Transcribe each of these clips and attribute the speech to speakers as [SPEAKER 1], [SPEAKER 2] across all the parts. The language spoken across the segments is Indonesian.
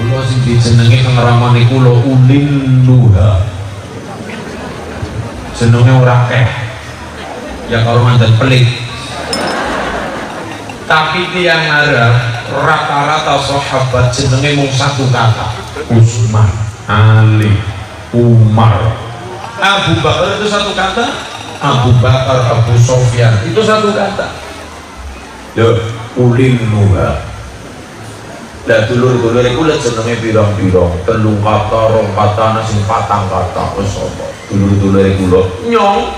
[SPEAKER 1] Kula sing dijenengi pengramane kula Ulin Nuha. Jenenge ora akeh. Ya kalau mandan pelit. Tapi tiang Arab rata-rata sahabat jenenge mung satu kata. Utsman, Ali, Umar. Abu Bakar itu satu kata. Abu Bakar, Abu Sofyan itu satu kata. Loh, Ulin Nuha. Lah dulur-dulur iku lek jenenge pirang-pirang, telung kata, rong kata, sing patang kata wis apa. Dulur-dulur iku lho nyong.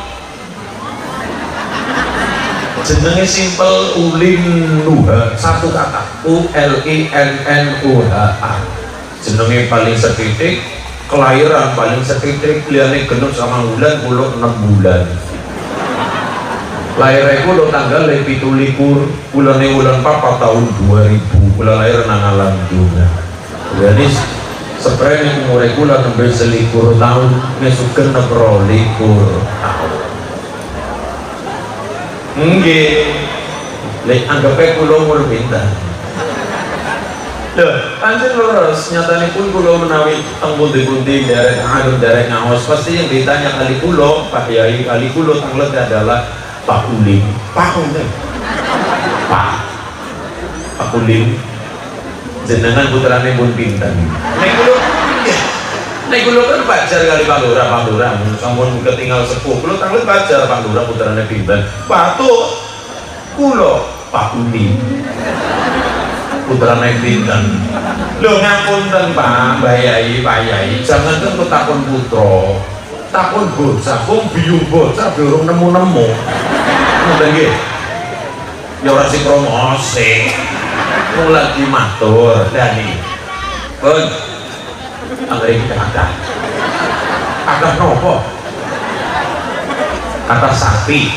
[SPEAKER 1] Jenenge simpel Ulin Nuha, satu kata. U L I N N U H A. Jenenge paling setitik, kelahiran paling setitik, liyane genut sama bulan 6 bulan. Lahir aku lo tanggal 17 bulan 4 tahun 2000. Bulan lahir nang alam dunia. Jadi sebenarnya umur aku lah nembe 21 tahun, mesuken 22 tahun. Nggih. Lek anggape kula umur pinten. Loh, pancen lurus nyatane pun kula menawi teng pundi-pundi derek alun derek ngaos pasti yang ditanya kali kula, Pak Yai kali kula tanglet adalah Pak Ulin, Pak Ulin, Pak Ulin, jenengan putrane pun pinten. Nek kula kan pacar kali Pak Lurah, sampun ketinggal sepuh. Kula tanglet pacar Pak Lurah putrane pinten. Patuk kula Pak Ulin, putrane pinten. Lho ngapunten Pak, Mbah Yai, Pak Yai, jangan kan takon putra. Takon bocah, wong biung bocah durung nemu-nemu. Ngoten nggih. Ya ora sing promosi. Wong lagi matur, Dani. Pun. Anggere kita kata. Kata nopo? Kata sapi.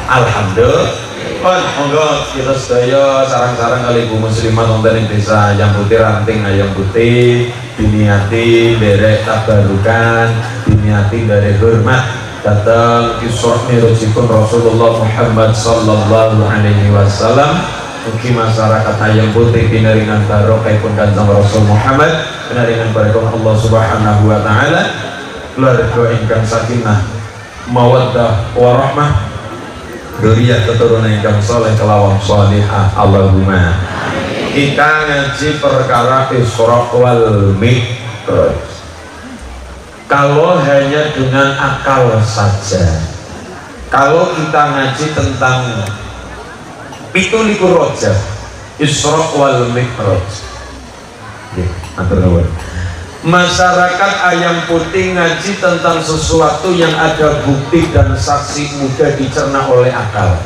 [SPEAKER 1] Alhamdulillah. Pun monggo kita sedaya sarang-sarang kali ibu muslimat wonten ing desa Ayam Putih ranting Ayam Putih diniati derek tabarukan, diniati derek hormat datang kisah mirojipun Rasulullah Muhammad sallallahu alaihi wasallam. Mugi masyarakat Ayam Putih pinaringan barokahipun Kanjeng Rasul Muhammad, pinaringan barokah Allah Subhanahu wa taala, keluarga ingkang sakinah mawaddah warahmah, dzurriyyah keturunan ingkang saleh kelawan shalihah. Allahumma. Kita ngaji perkara Isra wal Mi'raj. Kalau hanya dengan akal saja, kalau kita ngaji tentang 17 Rajab Isra wal Mi'raj, masyarakat Ayam Putih ngaji tentang sesuatu yang ada bukti dan saksi mudah dicerna oleh akal.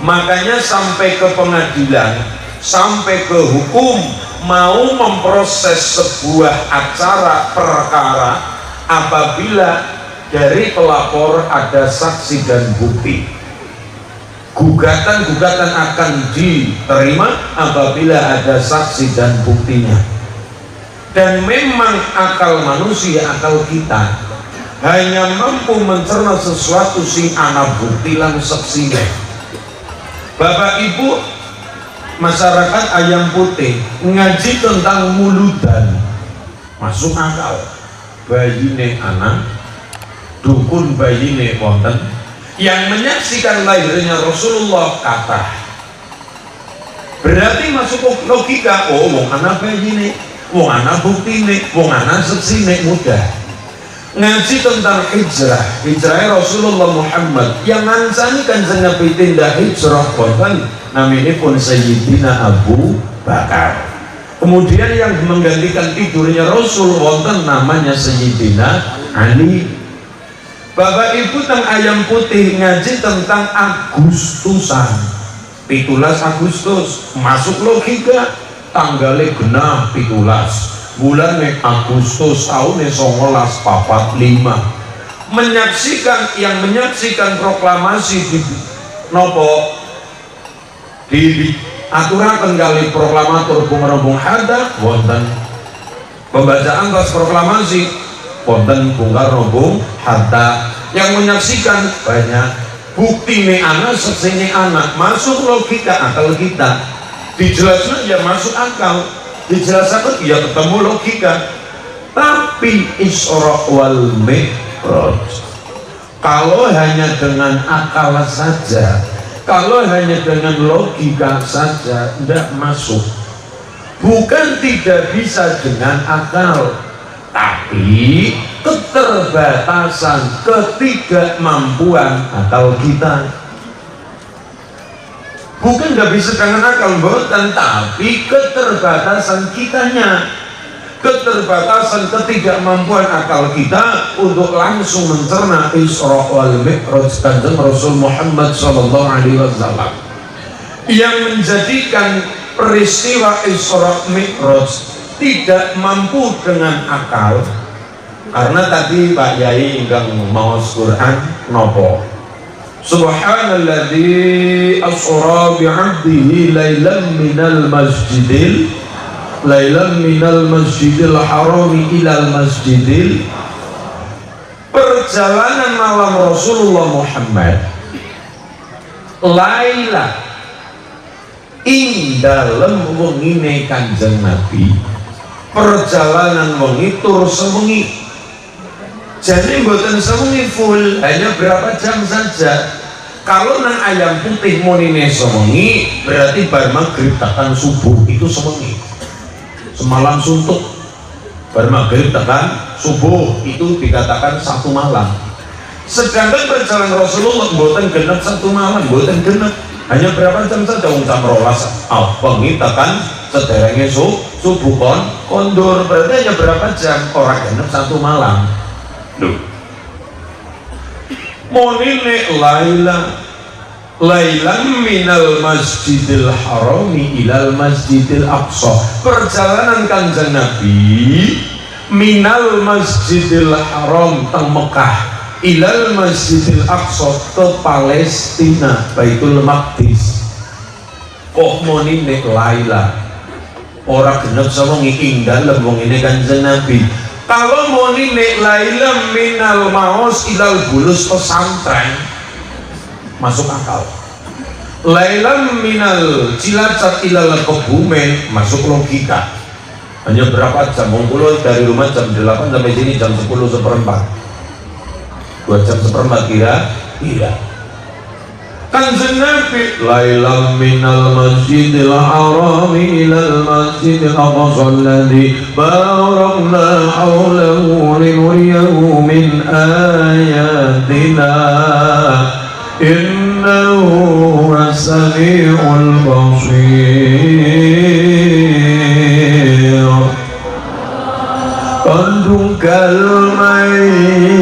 [SPEAKER 1] Makanya sampai ke pengadilan, sampai ke hukum, mau memproses sebuah acara perkara apabila dari pelapor ada saksi dan bukti. Gugatan-gugatan akan diterima apabila ada saksi dan buktinya. Dan memang akal manusia, akal kita hanya mampu mencerna sesuatu sing ana bukti lan saksine. Bapak Ibu masyarakat Ayam Putih ngaji tentang muludan, masuk akal. Bayine anak, dukun bayine wonten, yang menyaksikan lahirnya Rasulullah kata. Berarti masuk logika, oh wong anak bayine, wong ana buktine, wong ana saksine mudah. Ngaji tentang hijrah Rasulullah Muhammad yang ngancani Kanjeng Nabi tindak hijrah wonten naminipun Sayyidina Abu Bakar. Kemudian yang menggantikan tidurnya Rasul wonten namanya Sayyidina Ali. Bapak Ibu teng Ayam Putih ngaji tentang Agustusan, 17 Agustus, masuk logika. Tanggalnya genah 17 bulan Agustus tahun 1945, yang menyaksikan proklamasi di nopo di aturaken kali proklamator Bung Rombong Hatta wonten pembacaan tas proklamasi wonten Bung Karno Bung Hatta, yang menyaksikan banyak, bukti nih anak saksine anak, masuk logika akal kita. Dijelaskan ya masuk akal. dijelasaken ya ketemu logika. Tapi Isra wal Mi'raj kalau hanya dengan akal saja, kalau hanya dengan logika saja tidak masuk. Bukan tidak bisa dengan akal, tapi keterbatasan, ketidakmampuan akal kita. Bukan nggak bisa dengan akal, bukan, tapi keterbatasan kitanya, keterbatasan ketidakmampuan akal kita untuk langsung mencerna Isra wal Mi'raj Kanjeng Rasul Muhammad sallallahu alaihi wasallam yang menjadikan peristiwa Isra Mi'raj tidak mampu dengan akal. Karena tadi Pak Yai ingkang maos Quran nopo Subhanalladzi asra bi'abdihi lailan minal masjidil harami ilal masjidil. Perjalanan malam Rasulullah Muhammad laila ing dalem wengine Kanjeng Nabi, perjalanan wengi tur sewengi. Jadi mboten sewengi full, hanya berapa jam saja. Kalau nang ayam putih monine sewengi, berarti bar maghrib tekan subuh itu sewengi. Semalam suntuk, bar maghrib tekan subuh itu dikatakan satu malam. Sedangkan perjalanan Rasulullah mboten genep satu malam, mboten genep. Hanya berapa jam saja, jam 12 wengi tekan sederenge subuh kondur, berarti hanya berapa jam, orang genep satu malam. Duh. Monine lailan minal masjidil harami ilal masjidil aqsa. Perjalanan Kanjeng Nabi minal masjidil haram teng Mekah ilal masjidil aqsa ke Palestina Baitul Maqdis. Kok monine laila ora genep sewengi ing dalem wong ini Kanjeng Nabi. Kalau monine lailam minal maos ilal bulus pesantren masuk akal. Lailam minal Cilacap ilal Kebumen masuk logika. Hanya berapa jam? Mengkulo dari rumah jam 8 sampai sini jam 10:15. 2 jam seperempat kira. Kanjeng Nabi lailam minal masjidil harami ilal masjidil aqsa alladzi barakna hawlahu linuriyahu min ayatina innahu as-sami'ul basir. Qadukal mayyasiya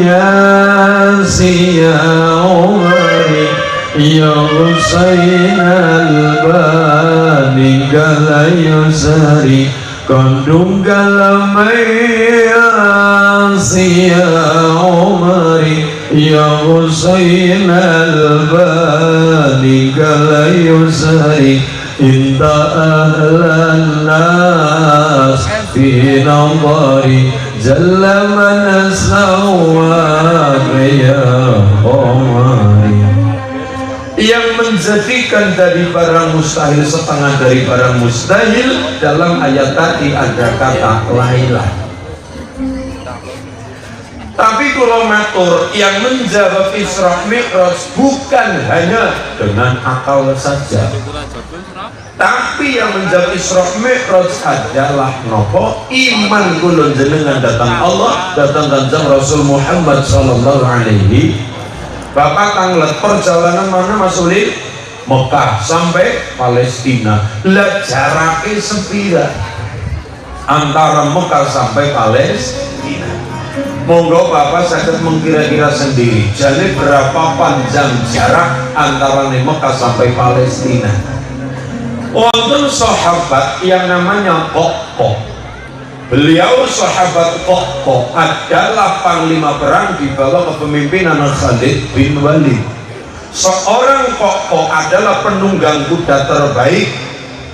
[SPEAKER 1] ya Husain al-Bani galayusari kandung galamai ya Umari ya Husain al-Bani galayusari inta ahlan nas fi nadari jalla man asawwa ya Umari. Yang menjadikan dari barang mustahil setengah dari barang mustahil, dalam ayat tadi ada kata laila. Tapi kalau matur yang menjawab Isra Mi'raj bukan hanya dengan akal saja, tapi yang menjawab Isra Mi'raj adalah nopo iman kula jenengan datang Allah, datang Kanjeng Rasul Muhammad sallallahu alaihi. Bapak tanglet perjalanan mana Mas Uli? Mekah sampai Palestina. Lah jaraknya sepira antara Mekah sampai Palestina. Monggo Bapak saged mengkira-kira sendiri. Jadi berapa panjang jarak antara Mekah sampai Palestina? Wonten sahabat yang namanya Kokko. Beliau sahabat Kokko adalah panglima perang di bawah kepemimpinan Khalid bin Walid. Seorang Kokko adalah penunggang kuda terbaik,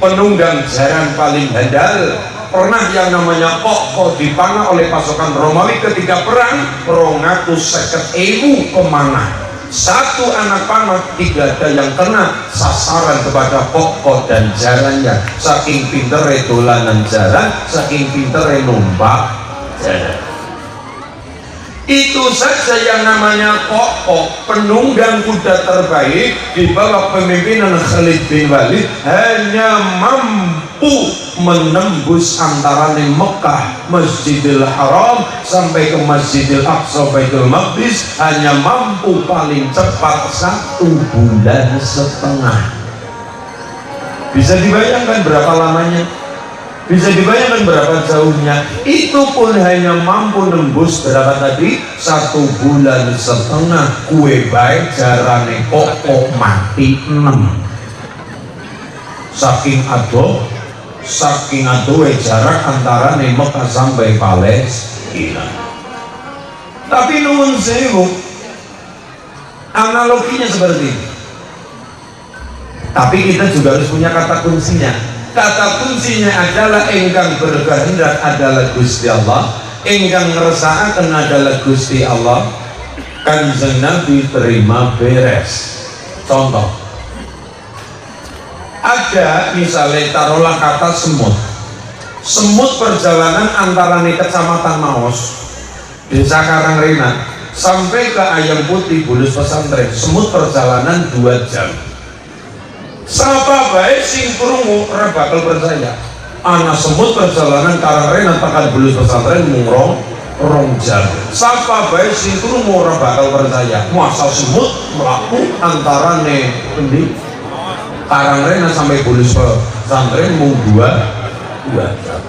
[SPEAKER 1] penunggang jaran paling handal. Pernah yang namanya Kokko dipanah oleh pasukan Romawi ketika perang 250.000 kemana. Satu anak panah tidak ada yang kena sasaran kepada pokok dan jalannya. Saking pintere dolanan jalan, saking pintere numpak jalan. Itu saja yang namanya pokok penunggang kuda terbaik di bawah pemimpinan Khalid bin Walid hanya mampu menembus antara Mekah Masjidil Haram sampai ke Masjidil Aqsa Baitul Maqdis, hanya mampu paling cepat 1 bulan setengah. Bisa dibayangkan berapa lamanya? Bisa dibayangkan berapa jauhnya? Itu pun hanya mampu nembus berapa tadi? 1 bulan setengah. Kue baik jarane pokok mati 6. Saking adoh jarak antara Mekah sampai Palestina. Tapi nuwun sewu, analoginya seperti ini. Tapi kita juga harus punya kata kuncinya. Kata kuncinya adalah ingkang berkehendak adalah Gusti Allah, ingkang ngersakaken adalah Gusti Allah. Kanjeng Nabi terima beres. Contoh, ada misalnya taruhlah kata semut perjalanan antara Kecamatan Maos, Desa Karangrena sampai ke Ayam Putih Bulus Pesantren, semut perjalanan 2 jam. Sapa bae sing krungu ora bakal percaya. Ana semut perjalanan Karangrena tekan Bulus Pesantren mung 2 jam. Sapa bae sing krungu ora bakal percaya. Masa semut mlaku antarane endi Karangrena sampai Bulus Pesantren mung 2 jam.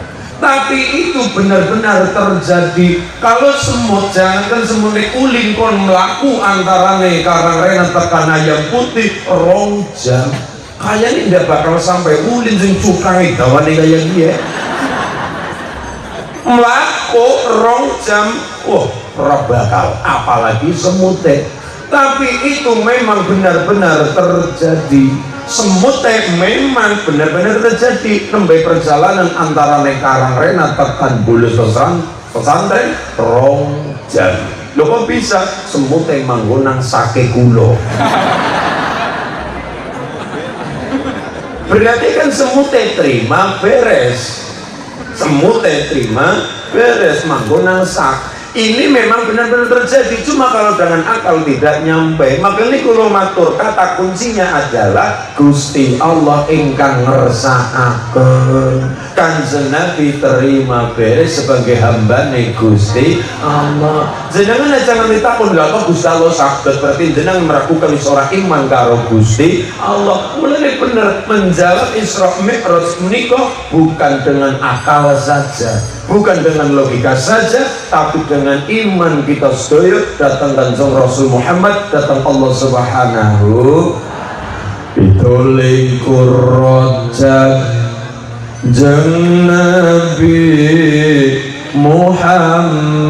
[SPEAKER 1] Tapi itu benar-benar terjadi. Kalau semut, jangankan semut uling kon mlaku antarane Karangrena tekan Ayam Putih 2 jam. Kayaknya tidak bakal sampai ulin sing cukai dawane kayak dia. Mlaku 2 jam, wah ora bakal, apalagi semute. Tapi itu memang benar-benar terjadi. Semute memang benar-benar terjadi. Nembe perjalanan antara Karangrena tekan Bulus Pesantren 2 jam. Lho kok bisa? Semute manggonang sake kulo. Berarti kan semute terima beres, semute terima beres, manggonang sak. Ini memang benar-benar terjadi, cuma kalau dengan akal tidak nyampe. Maka ini kalau matur, kata kuncinya adalah Gusti Allah ingkang ngersakaken. Kanjeng Nabi terima beres sebagai hambane Gusti Allah. Jenengan jangan ditakon lha kok Gusti Allah saged, berarti jenengan meragukan seorang iman karo Gusti Allah. Mulane bener menjawab Isra Mi'raj menika bukan dengan akal saja, bukan dengan logika saja, tapi dengan iman kita sedaya datang Kanjeng Rasul Muhammad, datang Allah Subhanahu bituling kurrojak jeng Nabi Muhammad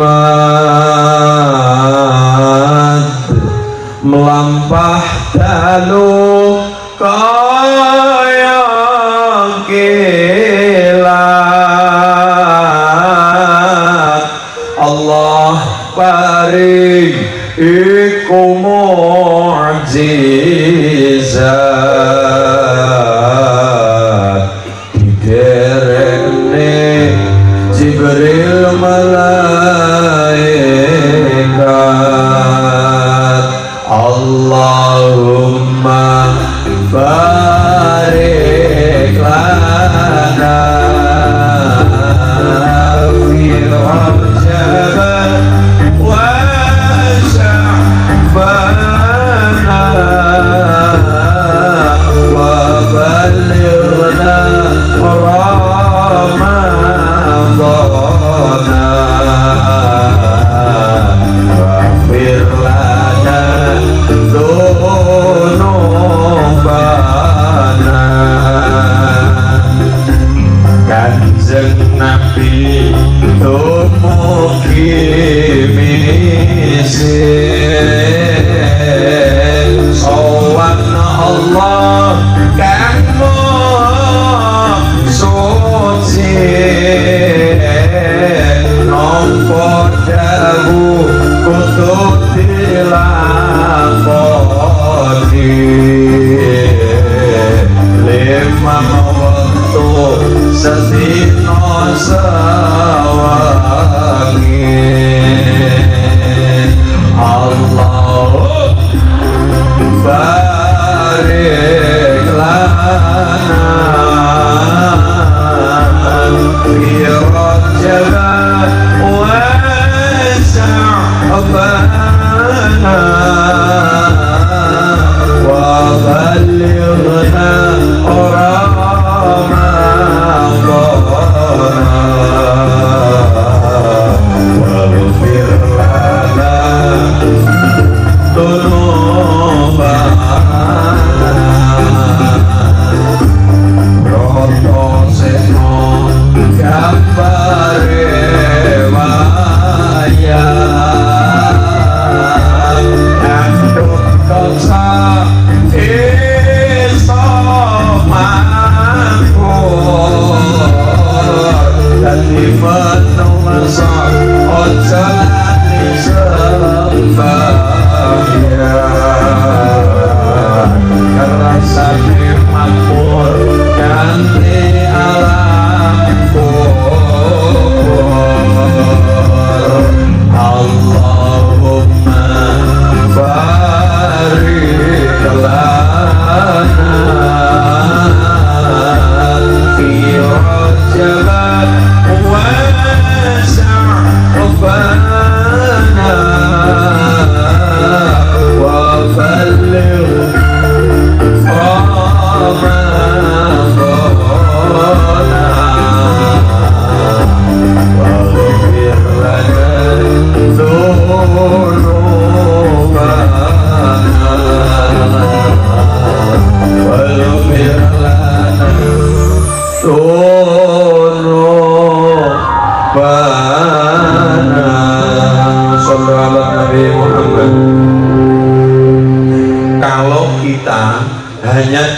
[SPEAKER 1] melampah dalu kaya kilat Allah paring iku mukjizat diderene Jibril malaikat Allahumma barik lana fi Rajab wa Sya'bana wa balighna Ramadana waghfir lana dzunubana. Kanjeng Nabi dumugi misil sowan Allah kanggo suci nampa dawuh kudu dilakoni dino sewangi Allah barik lana fi Rajab wa Sya'ban wa balighna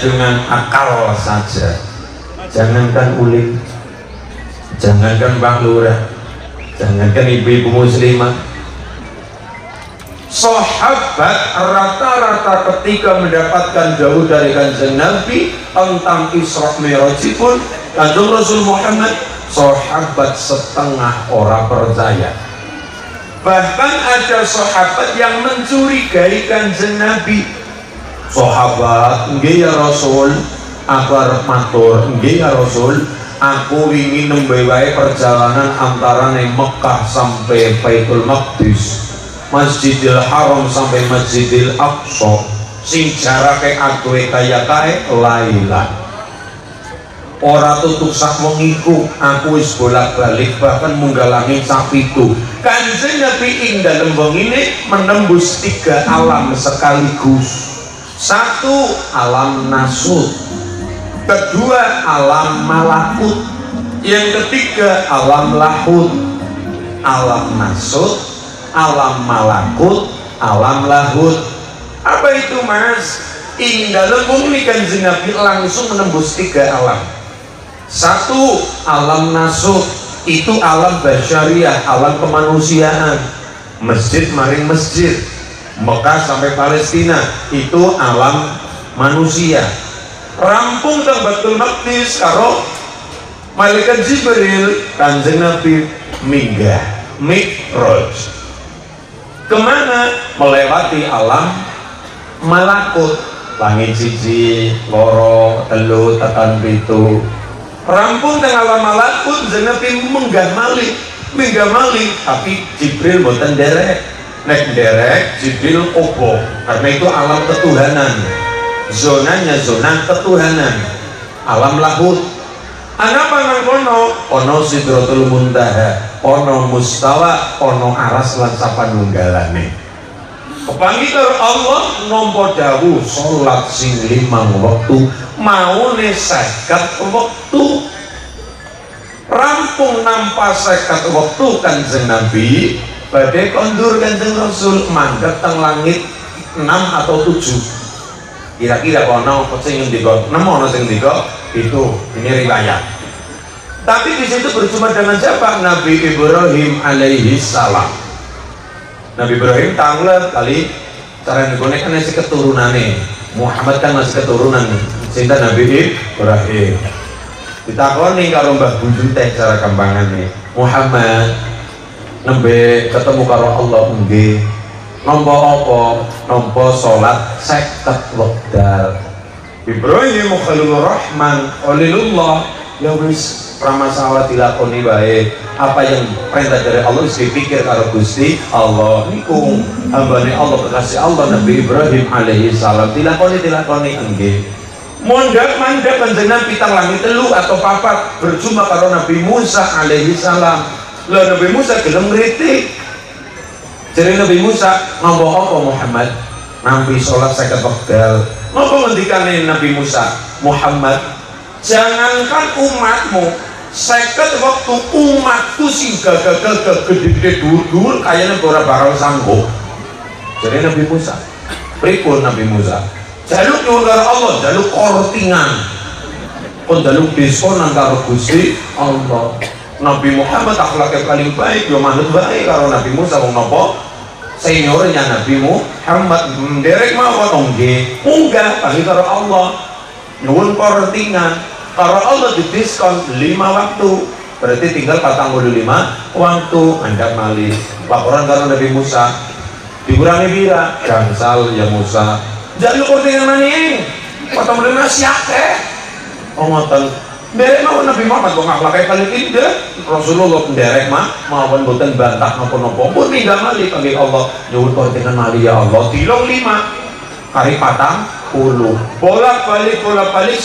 [SPEAKER 1] dengan akal saja, jangankan uling, jangankan Bang Lurah, jangankan ibu-ibu muslimah, sahabat rata-rata ketika mendapatkan jauh dari Kanjeng Nabi tentang Isra Mi'raj pun Kanjeng Rasul Muhammad, sahabat setengah orang percaya. Bahkan ada sahabat yang mencurigai Kanjeng Nabi. Sahabat, nggih ya Rasul, aku arep matur, nggih ya Rasul, aku ingin nembe wae perjalanan antara Mekah sampai Baitul Maqdis, Masjidil Haram sampai Masjidil Aqsa, sing jarake aku kaya kae lailan. Ora tutuk sak wengiku, aku wis bolak-balik bahkan munggah langit sapitu. Kanjeng Nabi ing dalem wengine menembus 3 alam sekaligus. Satu, alam nasut, kedua, alam malakut, yang ketiga, alam lahut. Alam nasut, alam malakut, alam lahut. Apa itu Mas? Ing dalem bumi Kanjeng Nabi langsung menembus 3 alam. Satu, alam nasut, itu alam basyariah, alam kemanusiaan, masjid maring masjid, Mekah sampai Palestina, itu alam manusia. Rampung ke Baitul Maqdis karo malaikat Jibril, Kanjeng Nabi minggah Mi'raj. Kemana? Melewati alam malakut, langit 1, 2, 3, tekan 7. Rampung teng alam malakut, Kanjeng Nabi munggah malih, tapi Jibril mboten derek. Nek derek Jibril obo, karena itu alam ketuhanan, zonanya zona ketuhanan, alam lahut. Anapa nang kono? Ono Sidratul Muntaha, ono mustawa, ono aras lan sapanunggalane. Kepanggih Allah nampa dawuh salat sing 5 wektu, maune 50 wektu. Rampung nampa 50 wektu Kanjeng Nabi badai kondur Kanjeng Rasul mangkat teng langit 6 atau 7. Kira-kira kono sing ndika 6 ono sing ndika itu, ini riwayat. Tapi di situ berjumpa dengan siapa? Nabi Ibrahim alaihi salam. Nabi Ibrahim tanglet kali cara ngene kan masih keturunane. Muhammad kan masih keturunan cinta Nabi Ibrahim. ditakoni karo Mbah Bunjul teh cara gampangane, Muhammad nembe ketemu karo Allah nggih nampa apa? Nampa salat 50 wekdal. Ibrahim Khalilur Rahman Khalilullah, ya wis pramasalah dilakoni wae. Apa yang perintah dari Allah wis dipikir karo Gusti Allah. Niku hambane Allah kekasih Allah Nabi Ibrahim alaihi salam dilakoni nggih. Mondak-mandak panjenengan pitang langit telu atau papat berjumpa karo Nabi Musa alaihi salam. Lah Nabi Musa gelem ngritik. Jadi Nabi Musa ngomong apa Muhammad? Nampi sholat 50 wekdal. Ngapa ngendikane Nabi Musa? Muhammad, jangankan umatmu, 50 waktu umatku sing gagah-gagah gede-gede dhuwur-dhuwur kayane ora bakal sanggup. Jadi Nabi Musa, pripun Nabi Musa? Jaluk nyuwun karo Allah, jaluk kortingan. Kon jaluk diskonan karo Gusti Allah. Nabi Muhammad akhlaknya paling baik, yo manut baik karo Nabi Musa wong napa? Seniornya Nabi Muhammad derek mawon nggih munggah panggil karo Allah nyuwun kortingan karo Allah didiskon 5 waktu berarti tinggal 45 waktu andap malih laporan karo Nabi Musa dikurangi pira gangsal ya Musa jaluk kortingan maning 45 siake oh ngoten derek mawon Nabi Muhammad kok akhlake paling indah Rasulullah derek mawon boten bantah napa-napa pun ninggal malih panggil Allah nyuwun kortingan malih ya Allah tilong 5 kali 40 bolak-balik 9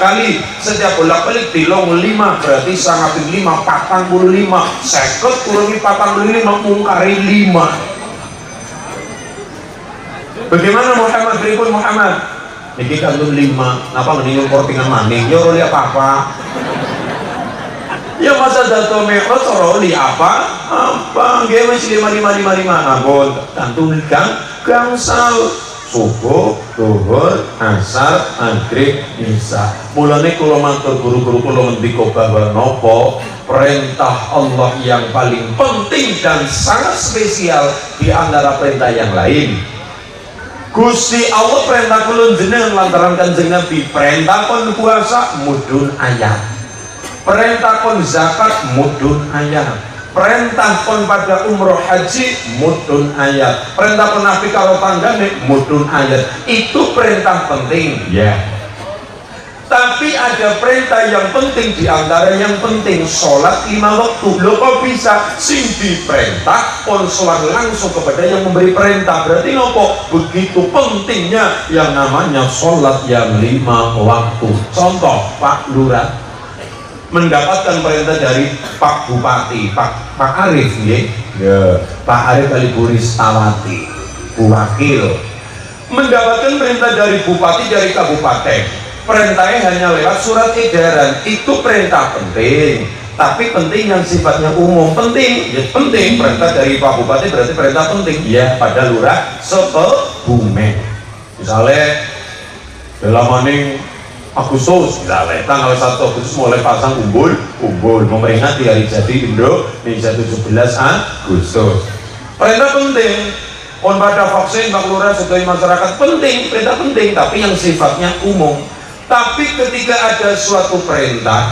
[SPEAKER 1] kali setiap bolak-balik tilong 5 berarti sangat 5 45 50 kurangi 45 mungkari 5 bagaimana Muhammad berikut Muhammad niki kandung 5 napa mendingan kortingan maning ya roli apa-apa ya masa dato mekot roli apa nggih wis 5 ampun kandung gangsal subuh, zuhur, asar, maghrib, isya. Mulane kula matur guru-guru kula ngendika bahwa napa perintah Allah yang paling penting dan sangat spesial di antara perintah yang lain. Gusti Allah perintah kula jenengan lantaran Kanjeng Nabi perintah kon puasa mudun ayat. Perintah kon zakat mudun ayat. Perintah kon pada umroh haji mudun ayat. Perintah kon nabi karo tanggane mudun ayat. Itu perintah penting ya. Tapi ada perintah yang penting di antara yang penting sholat 5 waktu. Loh kok bisa sing diperintah kon sholat langsung kepada yang memberi perintah. Berarti nopo begitu pentingnya yang namanya sholat yang 5 waktu. Contoh Pak Lurah mendapatkan perintah dari Pak Bupati, Pak Arif ya, Pak Arif Aliburis Tawati, Bu Wakil mendapatkan perintah dari Bupati dari Kabupaten. Perintahnya hanya lewat surat edaran. Itu perintah penting, tapi penting yang sifatnya umum. Penting, ya penting. Perintah dari Pak Bupati berarti perintah penting ya pada lurah sekebumen. Misalnya dalam maning Agustus, misalnya tanggal 1 Agustus mulai pasang umbul memperingati hari jadi Indonesia 17 Agustus. Perintah penting. On pada vaksin Pak Lurah sebagai masyarakat penting, perintah penting, tapi yang sifatnya umum. Tapi ketika ada suatu perintah,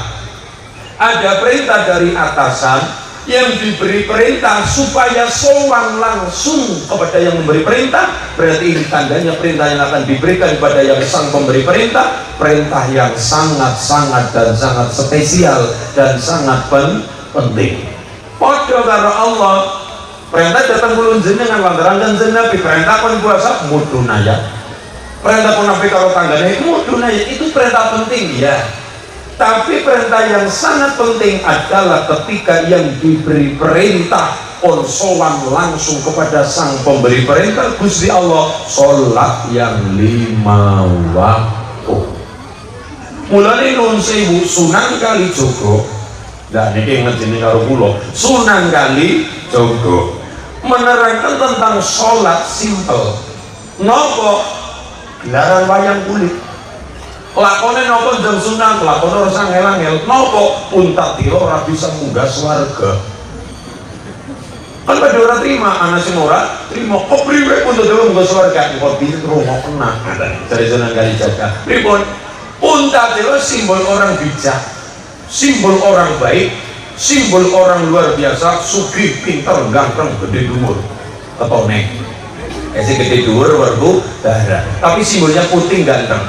[SPEAKER 1] ada perintah dari atasan yang diberi perintah supaya sowan langsung kepada yang memberi perintah, berarti ini tandanya perintah yang akan diberikan kepada yang sang pemberi perintah, perintah yang sangat-sangat dan sangat spesial dan sangat penting. Padha karo Allah, perintah datang kulun jenengan lantaran Kanjeng Nabi perintah kon puasa mudun ayat. Perintah pun nabi kalau tangganya mudun ayat itu perintah penting ya. Tapi perintah yang sangat penting adalah ketika yang diberi perintah on sowan langsung kepada sang pemberi perintah Gusti Allah, sholat yang 5 waktu. Mulane nun sewu Sunan Kalijaga. Nah niki ngejeni karo kula. Sunan Kalijaga menerangkan tentang sholat simple. Napa? Gelaran wayang kulit. Lakone napa jeng Sunan, lakone ora sangel-angel. Napa puntatira ora bisa munggah swarga. Kan padha ora trima, ana sing ora trima. Kok priwe puntatira munggah swarga? Kok bisa rungokna. Dari Sunan Kalijaga. Pripun? Puntatira simbol orang bijak. simbol orang baik, simbol orang luar biasa, sugih, pinter, ganteng, gede dhuwur, ketone. Esi gede dhuwur werku darah. Tapi simbolnya putih ganteng.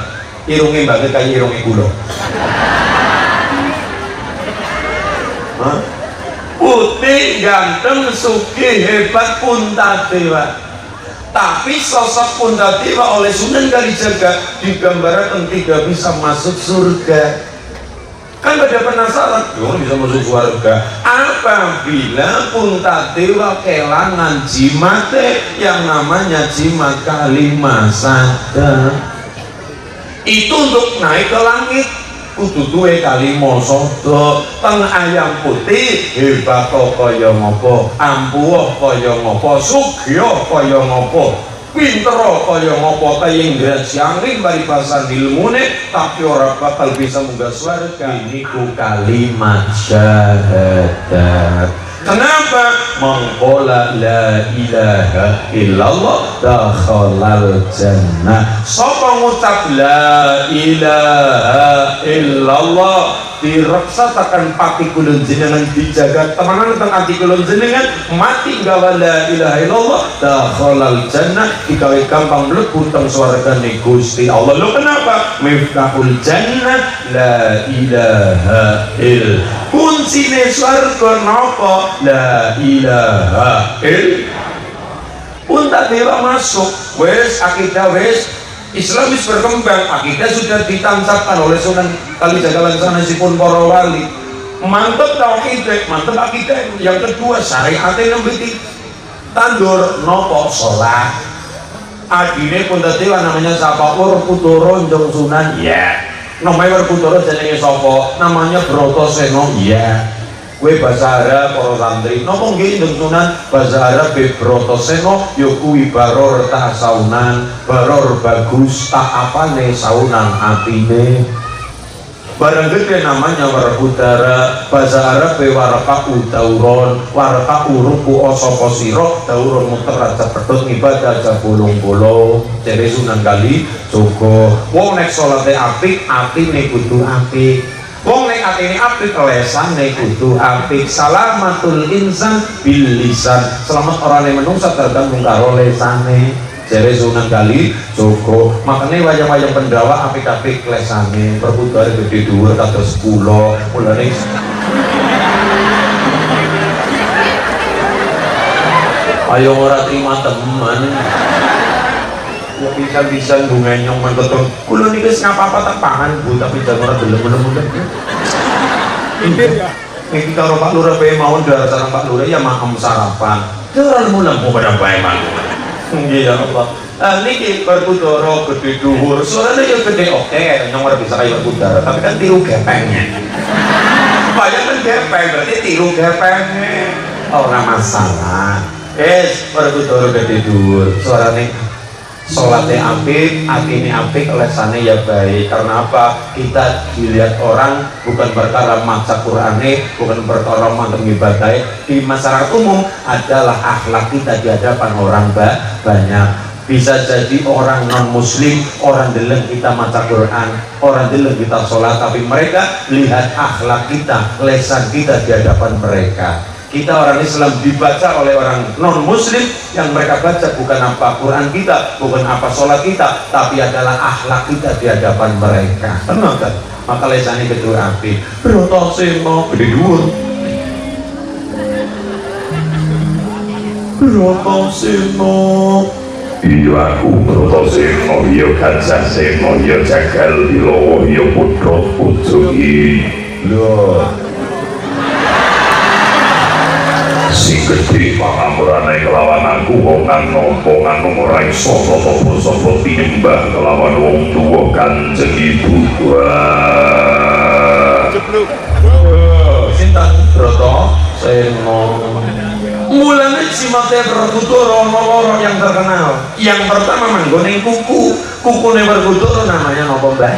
[SPEAKER 1] Irunge banget kayak irunge kula. Putih, ganteng, sugih, hebat, Puntadewa. Tapi sosok Puntadewa oleh Sunan Kalijaga digambarkan tidak bisa masuk surga. Kan pada penasaran, bisa masuk surga apabila Puntadewa kelangan jimate yang namanya jimat Kalimasada. Itu untuk naik ke langit kudu duwe Kalimasada. Teng ayam putih hebat kaya ngopo, ampuh kaya ngopo, sugih kaya ngopo, pinter kaya ngopo, kaya ngrasani paribasan ilmune, tapi ora bakal bisa munggah swarga. Niku kalimat syahadat. Kenapa? Mengqala la ilaha illallah dakhalal jannah. Sapa ngucap la ilaha illallah direksa tekan pati kulun jenengan dijaga temenan teng ati kulun jenengan mati gawa la ilaha illallah dakhalal jannah digawe gampang mlebu teng swargane Gusti Allah. Lho kenapa? Miftahul jannah la ilaha il. Kuncine swarga napa? La ilaha il. Puntadewa masuk wes akidah wes Islam wis berkembang, akidah sudah ditancapkan oleh Sunan Kalijaga lan sanesipun para wali. Mantep tauhid, mantep akidah. Yang kedua syariate nembe tandur nopo salat. Adine Puntadewa namanya sapa? Werkudara Njong Sunan. Ya. Namanya Werkudara jenenge sapa? Namanya Bratasena. Ya. Kue bahasa Arab para santri napa nggih Njong Sunan? Bahasa Arab Bratasena ya kuwi baror tak saunan, baror bagus tak apane saunan atine. Barang gede namanya Werkudara, bahasa Arab waraka udauron, waraka uruku sapa sira, dauron muter aja pedhot ngibadah aja bolong-bolong. Jere Sunan Kalijaga, wong nek salate apik, atine kudu apik. Wong nek atine apik lesane kudu apik. Salamatul insan bil lisan. Selamat orane menungsa tergantung karo lesane. Jere Sunan Kalijaga. Makane wayang-wayang Pendawa apik-apik lesane. Werkudara gede dhuwur kados kula. Mulane ayo ora terima teman. Ya bisa-bisa ngenyong mentoton kula niki wis ngapa-apa tak pangan Bu, tapi jangan ora delem-delem. Niki karo Pak Lurah bae mawon dhewe sareng Pak Lurah ya makem sarapan. Ora lemu-lemu pada bae mawon. Nggih ya Allah. Niki Werkudara gede dhuwur, suarane ya gede oke, nyong ora bisa kaya Werkudara, tapi kan tiru gepengnya. Banyak kan gepeng berarti tiru gepengnya. Ora masalah. Werkudara gede dhuwur, suarane sholatnya apik, atine apik, lesane ya baik. Karena apa? Kita dilihat orang bukan perkara maca Qur'ane, bukan perkara mantep ibadah. Di masyarakat umum adalah akhlak kita di hadapan orang banyak. Bisa jadi orang non muslim, orang deleng kita maca Quran, orang deleng kita sholat, tapi mereka lihat akhlak kita, lesan kita di hadapan mereka. Kita orang Islam dibaca oleh orang non muslim, yang mereka baca bukan apa Quran kita, bukan apa sholat kita, tapi adalah akhlak kita di hadapan mereka. Tenang kan? Maka lesane kedua api Bratasena gede dhuwur. Bratasena iya aku Bratasena, iya Gajahsena, iya Jagal Bilawa, iya Putra Pujugi. Lho sing gedhe pangamurane kelawan aku wong kang nampa nganu ora iso sapa-sapa tinimbang kelawan wong tuwa Kanjeng Ibu. Jeblok. Sinten Bratasena. Mulane jimate Werkudara ana loro yang terkenal. Yang pertama manggone kuku. Kukune Werkudara namanya napa, Mbah?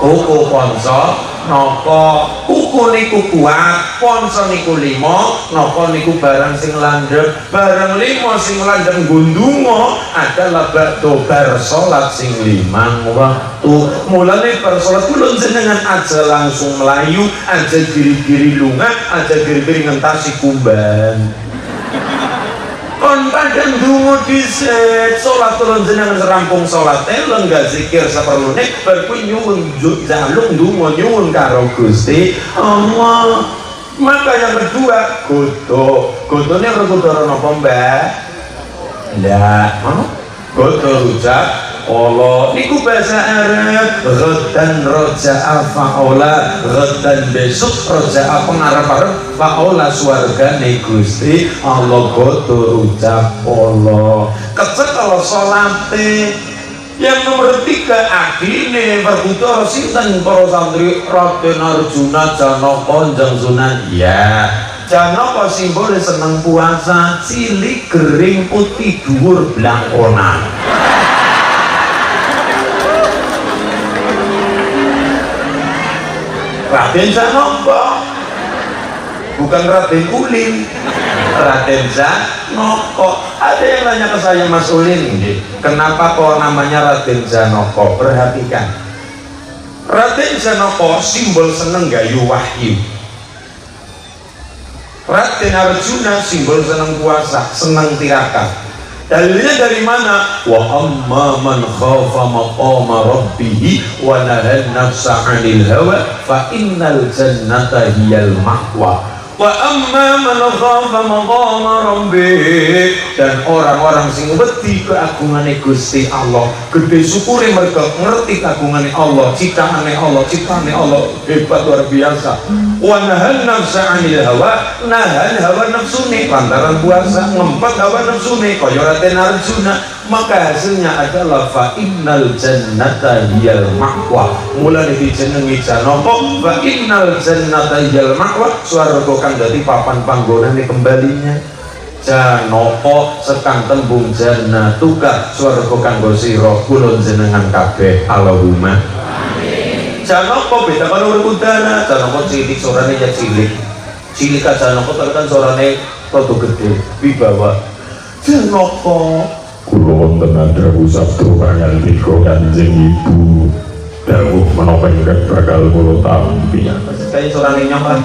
[SPEAKER 1] Kuku Panca Naka. Kuku tuku niku kuat, ponso niku 5, napa niku barang sing landhep. Barang 5 sing landhep gundungo adalah bakdo bar salat sing 5 waktu. Mulane bar salat kula jenengan aja langsung melayu, aja giri-giri lunga, aja giri-giri ngentasi kumban. Kon padang dungo dhisik salat turun jenengan rampung salate lenggah zikir saperlune bar kuwi nyuwun jalung dungo nyuwun karo Gusti Allah. Maka yang kedua godone rukudara napa Mbak? Ndak, godo rujak Allah niku bahasa Arab. Ghadan roja'a fa'ola, ghadan besok roja'a pengarap-arap fa'ola swargane Gusti Allah. Godo rujak Allah kecek kalau sholate. Yang nomor 3 adine perbuto sinten para santri Raden Arjuna Janaka Kanjeng Sunan. Ya Janaka simbole seneng puasa, cilik gering putih dhuwur blangkonan. Raden Janaka bukan Raden Ulin, Raden Janaka. Ada yang nanya ke saya, Mas Ulin, kenapa kok namanya Raden Janaka? Perhatikan, Raden Janaka simbol seneng gayu wahyu. Raden Arjuna simbol seneng puasa, seneng tirakat. Dalilnya dari mana? Wa amma man khafa maqama rabbih wa nahan nafsa 'anil hawa fa innal jannata hiyal ma'wa. Wa amma man khafa maqama rabbih, dan orang-orang sing wedi keagungane Gusti Allah, gede syukure mereka ngerti keagungane Allah, ciptaane Allah hebat luar biasa. Wa nahan nafsa 'anil hawa, nahan hawa nafsune lantaran puasa ngempet hawa nafsune kaya Raden Arjuna. Maka hasilnya adalah fa innal jannata hiyal ma'wa. Mulane dijenengi Janaka, fa innal jannata hiyal ma'wa, swarga kang dadi papan panggonane kembalinya. Janaka sekang tembung jannatuka, swarga kanggo sira kula jenengan kabeh. Allahumma amin. Janaka beda karo udara. Janaka cilik sorane ya cilik. Cilik Janaka kan sorane rada gedhe wibawa. Janaka kula wonten adrahu sabda pangandika Kanjeng Ibu dawuh menapa ingkang bakal kula tampi. Kaya sorane nyok lah.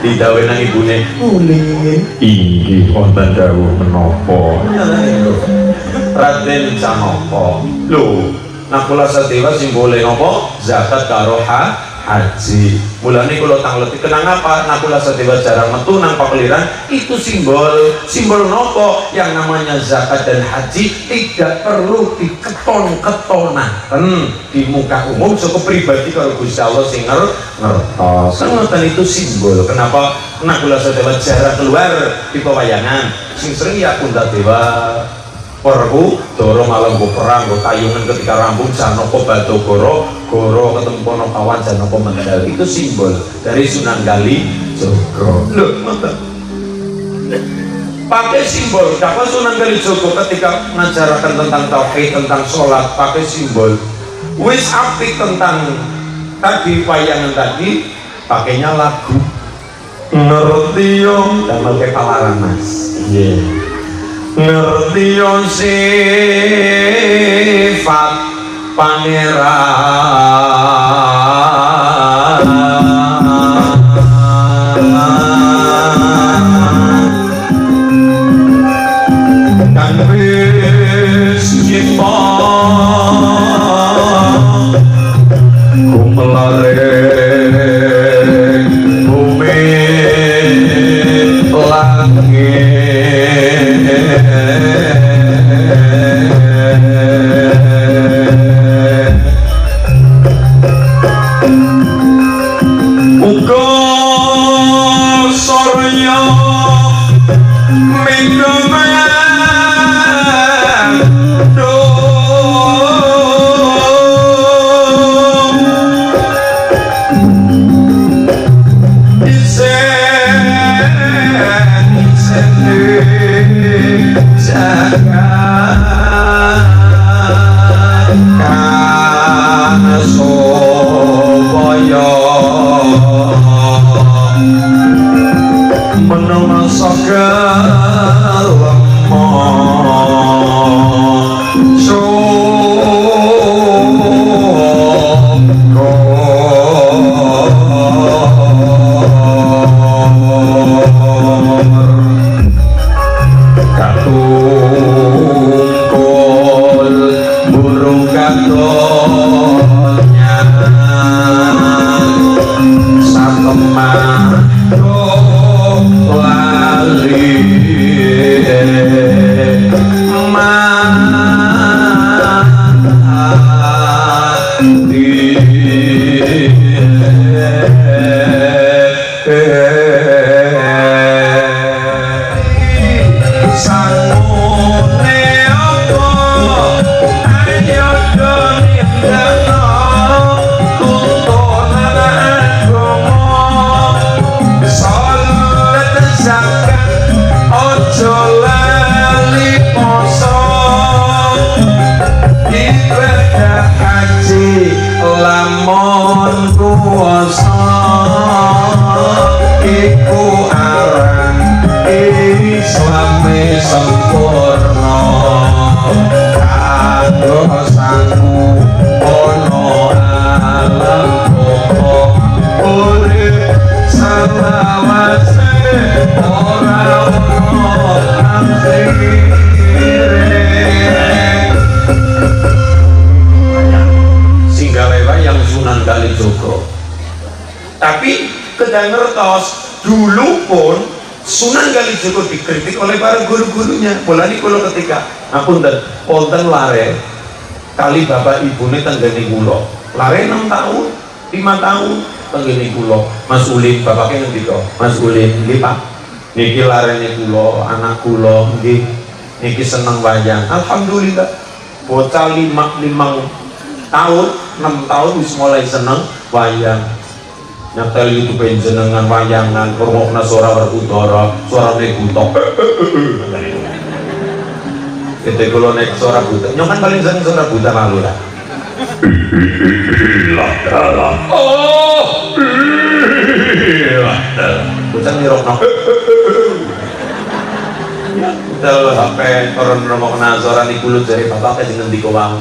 [SPEAKER 1] Didhawuhi nang ibune, "Ulin, inggih wonten dawuh menapa?" Raden Janaka. Lho, Nakula Sadewa simbole napa? Zakat karo haji. Mulane kula tangleti kenang apa Nakula Sadewa jarang metu nang pakeliran, itu simbol nopo? Yang namanya zakat dan haji tidak perlu diketon-ketonaken di muka umum, cukup pribadi kalau Gusti Allah sing ngertos. Ngoten itu simbol. Kenapa Nakula Sadewa jarang keluar di pewayangan? Sing sering ya Kuntadewa Perku Doro malam go perang go tayungan ketika rambung Janaka Batagara Goro ketemu Ponokawan Janaka Mandal. Itu simbol dari Sunan Kalijaga. Loh, ngoten. Pakai simbol. Dapat Sunan Kalijaga ketika mengajarkan tentang tauhid, tentang sholat, pakai simbol. Wis apik tentang tadi wayangan tadi, pakainya lagu. Ngerti yo damel ke palaran Mas. Iya. Ngerti yo sifat pangeran kan wis nyipta kumelaring bumi langit. Supaya menungso kelemo katungkul burung katolnya satemah lali lamun kuwasa iku aran Islame sempurna kanggo sangu ono alam pokok urip salawase ora ono akhire. Yang Sunan Kalijogo. Tapi kita ngertos dulu pun Sunan Kalijogo dikritik oleh para guru-gurunya. Mulane kula ketika ngapunten wonten lare kali bapak ibune tenggene kula. Lare 6 tahun, 5 tahun tenggene kula. Mas Ulin bapaknya ngendika, Mas Ulin nggih Pak. Niki larene kula, anak kula nggih niki seneng wayang. Alhamdulillah. Bocah 5 tahun, 6 tahun wis mulai seneng wayang. Nyetel YouTube jenengan wayangan, ngrungokna suara berudara, suarane buta. Kita kalau naik suara buta, nyong kan paling seneng suara buta malu lah. Oh, bocah nirokno. Tel HP orang ngrungokna suara nikulut dari bapak ke jeneng dikowang.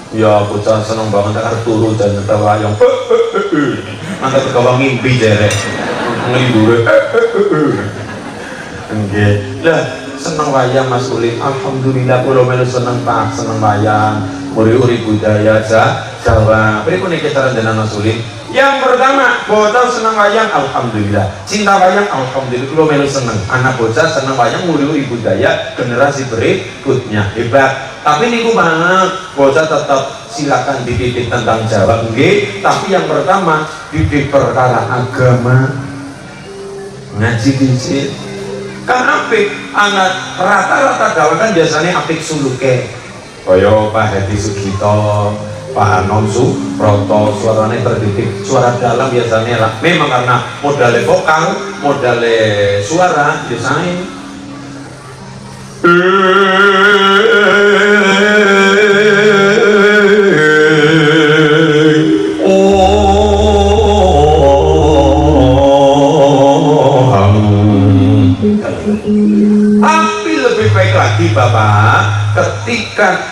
[SPEAKER 1] Ya bocah seneng banget arep turu jan nyetel wayang. Mangkat kawang mimpi jere. Nglibure. Nggih. Lah seneng wayang Mas Ulin. Alhamdulillah kula melu seneng Pak, seneng wayang. Uri-uri budaya Jawa. Pripun iki cara jenengan Mas Ulin? Yang pertama, bocah seneng wayang, alhamdulillah. Cinta wayang, alhamdulillah. Kula melu seneng. Anak bocah seneng wayang, uri-uri budaya generasi berikutnya. Hebat. Tapi niku banget bocah tetap silakan dididik tentang Jawa nggih, tapi yang pertama didik perkara agama, ngaji dhisik kan apik. Anak rata-rata Jawa kan biasanya apik suluke kaya Pak Hedi Sugito, Pak Anom Suproto, suaranya terdidik, suara dalam biasanya lah. Memang karena modalnya vokal, modalnya suara biasanya tapi lebih baik lagi Bapak ketika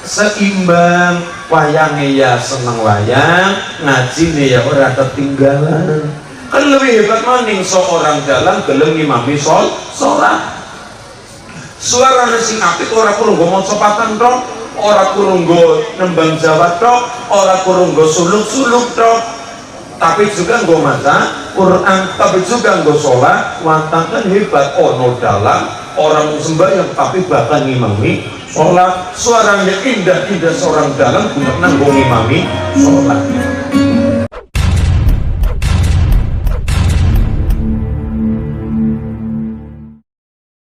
[SPEAKER 1] seimbang wayangnya ya seneng wayang, ngaji nih ya ora ketinggalan. Kan lebih hebat maning seorang jalan gelem ngimami sholat. Suara sing apik ora perlu nggo maca patan tok, ora perlu nggo nembang Jawa tok, ora perlu nggo suluk-suluk tok, tapi juga nggo maca Quran, tapi juga nggo sholat. Watangan hebat ono dalam orang sembahyang tapi bahkan ngimami sholat. Suaranya indah seorang dalam guna nggo ngimami sholat.